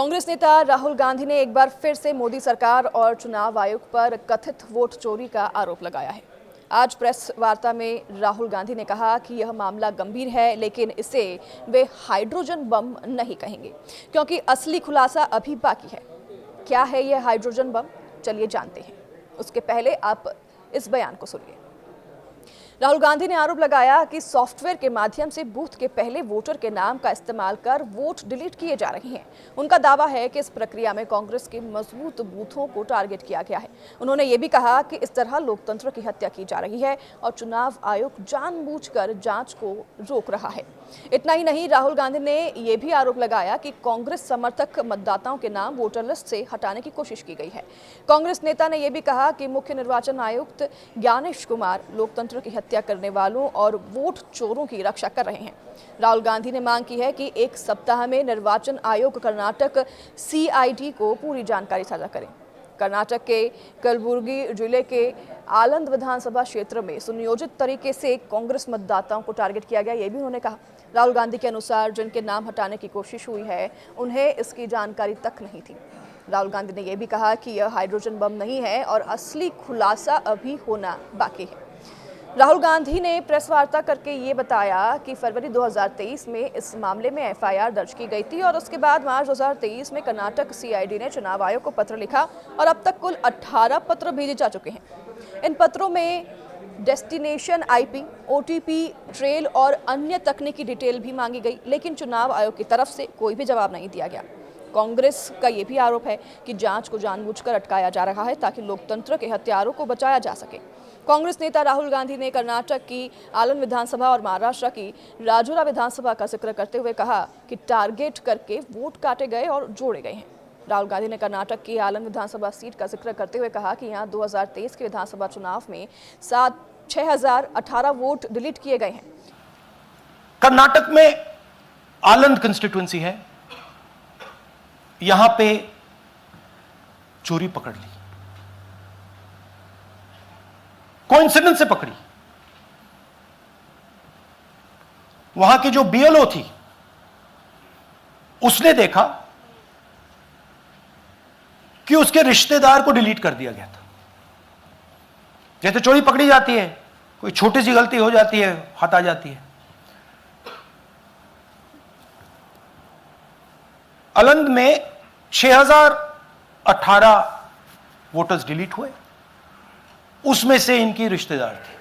कांग्रेस नेता राहुल गांधी ने एक बार फिर से मोदी सरकार और चुनाव आयोग पर कथित वोट चोरी का आरोप लगाया है। आज प्रेस वार्ता में राहुल गांधी ने कहा कि यह मामला गंभीर है, लेकिन इसे वे हाइड्रोजन बम नहीं कहेंगे क्योंकि असली खुलासा अभी बाकी है। क्या है यह हाइड्रोजन बम, चलिए जानते हैं। उसके पहले आप इस बयान को सुनिए। राहुल गांधी ने आरोप लगाया कि सॉफ्टवेयर के माध्यम से बूथ के पहले वोटर के नाम का इस्तेमाल कर वोट डिलीट किए जा रहे हैं। उनका दावा है कि इस प्रक्रिया में कांग्रेस के मजबूत बूथों को टारगेट किया गया है। उन्होंने ये भी कहा कि इस तरह लोकतंत्र की हत्या की जा रही है और चुनाव आयोग जानबूझकर जांच को रोक रहा है। इतना ही नहीं, राहुल गांधी ने यह भी आरोप लगाया कि कांग्रेस समर्थक मतदाताओं के नाम वोटर लिस्ट से हटाने की कोशिश की गई है। कांग्रेस नेता ने यह भी कहा कि मुख्य निर्वाचन आयुक्त ज्ञानेश कुमार लोकतंत्र की हत्या करने वालों और वोट चोरों की रक्षा कर रहे हैं। राहुल गांधी ने मांग की है कि एक सप्ताह में निर्वाचन आयोग कर्नाटक CID को पूरी जानकारी साझा करें। कर्नाटक के कलबुर्गी जिले के आलंद विधानसभा क्षेत्र में सुनियोजित तरीके से कांग्रेस मतदाताओं को टारगेट किया गया, ये भी उन्होंने कहा। राहुल गांधी के अनुसार जिनके नाम हटाने की कोशिश हुई है, उन्हें इसकी जानकारी तक नहीं थी। राहुल गांधी ने यह भी कहा कि यह हाइड्रोजन बम नहीं है और असली खुलासा अभी होना बाकी है। राहुल गांधी ने प्रेस वार्ता करके ये बताया कि फरवरी 2023 में इस मामले में FIR दर्ज की गई थी और उसके बाद मार्च 2023 में कर्नाटक CID ने चुनाव आयोग को पत्र लिखा और अब तक कुल 18 पत्र भेजे जा चुके हैं। इन पत्रों में डेस्टिनेशन IP, OTP, ट्रेल और अन्य तकनीकी डिटेल भी मांगी गई, लेकिन चुनाव आयोग की तरफ से कोई भी जवाब नहीं दिया गया। कांग्रेस का यह भी आरोप है कि जांच को जानबूझकर अटकाया जा रहा है ताकि लोकतंत्र के हत्यारों को बचाया जा सके। कांग्रेस नेता राहुल गांधी ने कर्नाटक की आलंद विधानसभा और महाराष्ट्र की राजौरा विधानसभा का जिक्र करते हुए कहा कि टारगेट करके वोट काटे गए और जोड़े गए हैं। राहुल गांधी ने कर्नाटक की आलंद विधानसभा सीट का जिक्र करते हुए कहा कि यहां 2023 के विधानसभा चुनाव में 6018 वोट डिलीट किए गए हैं। कर्नाटक में आलंद कंस्टिट्यूएंसी है, यहां पे चोरी पकड़ ली, कोइंसिडेंस से पकड़ी। वहां की जो BLO थी, उसने देखा कि उसके रिश्तेदार को डिलीट कर दिया गया था। जैसे चोरी पकड़ी जाती है, कोई छोटी सी गलती हो जाती है, हाथ आ जाती है। आलंद में 6018 वोटर्स डिलीट हुए, उसमें से इनकी रिश्तेदार थे।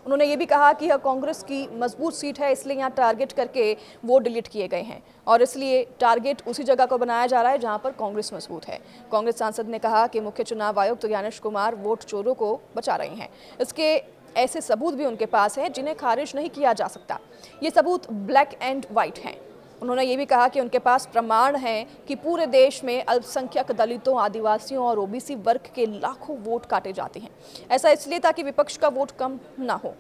उन्होंने ये भी कहा कि यह कांग्रेस की मजबूत सीट है, इसलिए यहां टारगेट करके वोट डिलीट किए गए हैं और इसलिए टारगेट उसी जगह को बनाया जा रहा है जहां पर कांग्रेस मजबूत है। कांग्रेस सांसद ने कहा कि मुख्य चुनाव आयुक्त ज्ञानेश कुमार वोट चोरों को बचा रहे हैं। इसके ऐसे सबूत भी उनके पास हैं जिन्हें खारिज नहीं किया जा सकता। ये सबूत ब्लैक एंड व्हाइट हैं। उन्होंने ये भी कहा कि उनके पास प्रमाण हैं कि पूरे देश में अल्पसंख्यक दलितों, आदिवासियों और OBC वर्ग के लाखों वोट काटे जाते हैं। ऐसा इसलिए ताकि विपक्ष का वोट कम ना हो।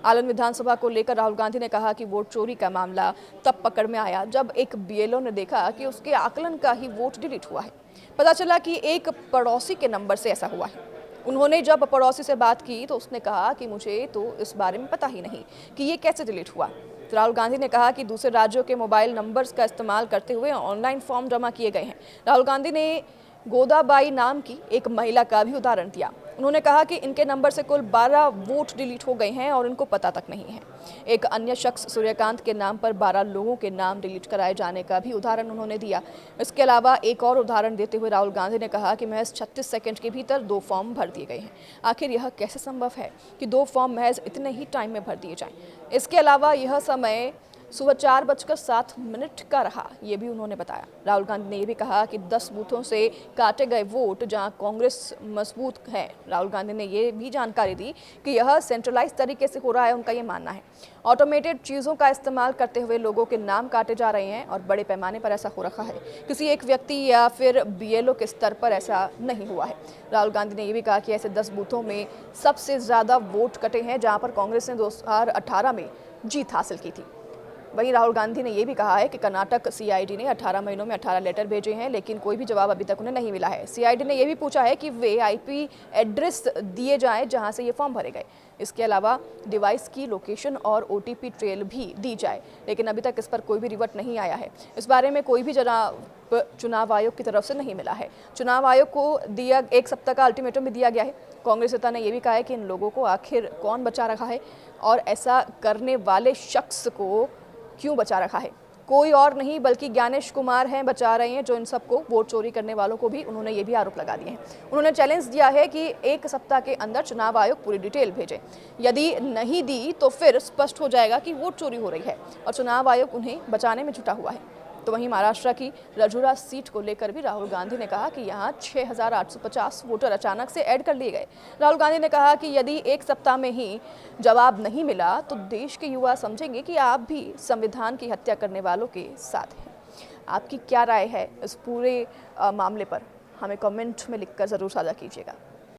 आलंद विधानसभा को लेकर राहुल गांधी ने कहा कि वोट चोरी का मामला तब पकड़ में आया जब एक BLO ने देखा कि उसके आकलन का ही वोट डिलीट हुआ है। पता चला कि एक पड़ोसी के नंबर से ऐसा हुआ है। उन्होंने जब पड़ोसी से बात की तो उसने कहा कि मुझे तो इस बारे में पता ही नहीं कि ये कैसे डिलीट हुआ। तो राहुल गांधी ने कहा कि दूसरे राज्यों के मोबाइल नंबर्स का इस्तेमाल करते हुए ऑनलाइन फॉर्म जमा किए गए हैं। राहुल गांधी ने गोदाबाई नाम की एक महिला का भी उदाहरण दिया। उन्होंने कहा कि इनके नंबर से कुल 12 वोट डिलीट हो गए हैं और इनको पता तक नहीं है। एक अन्य शख्स सूर्यकांत के नाम पर 12 लोगों के नाम डिलीट कराए जाने का भी उदाहरण उन्होंने दिया। इसके अलावा एक और उदाहरण देते हुए राहुल गांधी ने कहा कि महज 36 सेकंड के भीतर 2 फॉर्म भर दिए गए हैं। आखिर यह कैसे संभव है कि 2 फॉर्म महज इतने ही टाइम में भर दिए जाएं? इसके अलावा यह समय सुबह 4:07 का रहा, ये भी उन्होंने बताया। राहुल गांधी ने यह भी कहा कि 10 बूथों से काटे गए वोट जहां कांग्रेस मजबूत है। राहुल गांधी ने यह भी जानकारी दी कि यह सेंट्रलाइज तरीके से हो रहा है। उनका ये मानना है ऑटोमेटेड चीज़ों का इस्तेमाल करते हुए लोगों के नाम काटे जा रहे हैं और बड़े पैमाने पर ऐसा हो रखा है। किसी एक व्यक्ति या फिर BLO के स्तर पर ऐसा नहीं हुआ है। राहुल गांधी ने यह भी कहा कि ऐसे 10 बूथों में सबसे ज़्यादा वोट कटे हैं जहाँ पर कांग्रेस ने 2018 में जीत हासिल की थी। वहीं राहुल गांधी ने यह भी कहा है कि कर्नाटक CID ने 18 महीनों में 18 लेटर भेजे हैं, लेकिन कोई भी जवाब अभी तक उन्हें नहीं मिला है। CID ने यह भी पूछा है कि वे IP एड्रेस दिए जाएं जहां से ये फॉर्म भरे गए। इसके अलावा डिवाइस की लोकेशन और OTP ट्रेल भी दी जाए, लेकिन अभी तक इस पर कोई भी रिवर्ट नहीं आया है। इस बारे में कोई भी चुनाव आयोग की तरफ से नहीं मिला है। चुनाव आयोग को दिया 1 सप्ताह का अल्टीमेटम भी दिया गया है। कांग्रेस नेता ने यह भी कहा है कि इन लोगों को आखिर कौन बचा रखा है और ऐसा करने वाले शख्स को क्यों बचा रखा है। कोई और नहीं बल्कि ज्ञानेश कुमार हैं, बचा रहे हैं, जो इन सबको वोट चोरी करने वालों को भी उन्होंने ये भी आरोप लगा दिए हैं। उन्होंने चैलेंज दिया है कि 1 सप्ताह के अंदर चुनाव आयोग पूरी डिटेल भेजे। यदि नहीं दी तो फिर स्पष्ट हो जाएगा कि वोट चोरी हो रही है और चुनाव आयोग उन्हें बचाने में जुटा हुआ है। तो वहीं महाराष्ट्र की रजुरा सीट को लेकर भी राहुल गांधी ने कहा कि यहां 6,850 वोटर अचानक से ऐड कर लिए गए। राहुल गांधी ने कहा कि यदि 1 सप्ताह में ही जवाब नहीं मिला तो देश के युवा समझेंगे कि आप भी संविधान की हत्या करने वालों के साथ हैं। आपकी क्या राय है इस पूरे मामले पर? हमें कमेंट में लिखकर ज़रूर साझा कीजिएगा।